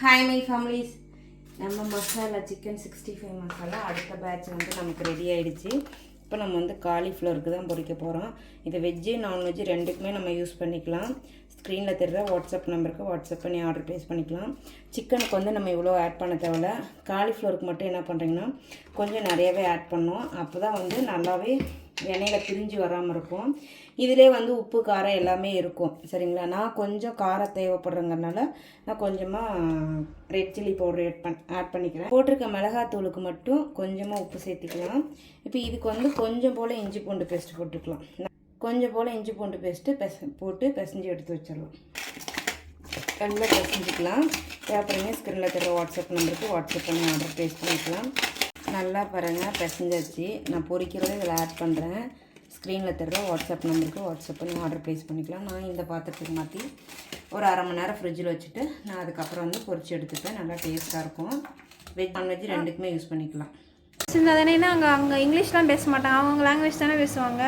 Hi my families, நம்ம masala chicken 65 masala அடுத்த batch வந்து நமக்கு ரெடி ஆகிடுச்சு. இப்போ நம்ம வந்து காலிஃப்ளவருக்கு தான் பொரிக்க போகிறோம். இது வெஜ்ஜு நான்வெஜ்ஜு ரெண்டுக்குமே நம்ம யூஸ் பண்ணிக்கலாம். ஸ்க்ரீனில் தெரிகிற வாட்ஸ்அப் நம்பருக்கு வாட்ஸ்அப் பண்ணி ஆர்டர் ப்ளேஸ் பண்ணிக்கலாம். சிக்கனுக்கு வந்து நம்ம இவ்வளோ ஆட் பண்ண தேவையில்ல. காலிஃப்ளவருக்கு மட்டும் என்ன பண்ணுறீங்கன்னா கொஞ்சம் நிறையவே ஆட் பண்ணோம். அப்போ தான் வந்து நல்லாவே எண்ணெயில் பிரிஞ்சு வராமல் இருக்கும். இதிலே வந்து உப்பு காரம் எல்லாமே இருக்கும். சரிங்களா? நான் கொஞ்சம் காரம் தேவைப்படுறங்கிறனால நான் கொஞ்சமாக ரெட் சில்லி பவுடர் ஆட் பண்ணிக்கிறேன். போட்டிருக்க மிளகாத்தூளுக்கு மட்டும் கொஞ்சமாக உப்பு சேர்த்திக்கலாம். இப்போ இதுக்கு வந்து கொஞ்சம் போல் இஞ்சி பூண்டு பேஸ்ட் போட்டுக்கலாம். கொஞ்சம் போல் இஞ்சி பூண்டு பேஸ்ட்டு போட்டு பிசைஞ்சு எடுத்து வச்சிடலாம். நல்லா பிசைஞ்சிக்கலாம். தேவைப்படுங்க ஸ்க்ரீனில் தர வாட்ஸ்அப் நம்பருக்கு வாட்ஸ்அப் பண்ணி ஆர்டர் ப்ளேஸ் பண்ணிக்கலாம். நல்லா பாருங்கள், பிசைஞ்சாச்சு. நான் பொரிக்கிறத இதில் ஆட் பண்ணுறேன். ஸ்க்ரீனில் தர வாட்ஸ்அப் நம்பருக்கு வாட்ஸ்அப் பண்ணி ஆர்டர் ப்ளேஸ் பண்ணிக்கலாம். நான் இந்த பாத்திரத்துக்கு மாற்றி ஒரு அரை மணி நேரம் ஃப்ரிட்ஜில் வச்சுட்டு நான் அதுக்கப்புறம் வந்து பொரிச்சு எடுத்துப்பேன். நல்லா டேஸ்ட்டாக இருக்கும். வெஜ் நான்வெஜ் ரெண்டுக்குமே யூஸ் பண்ணிக்கலாம். தானே அங்கே இங்கிலீஷ்லாம் பேச மாட்டாங்க, அவங்க லாங்குவேஜ் தானே பேசுவாங்க.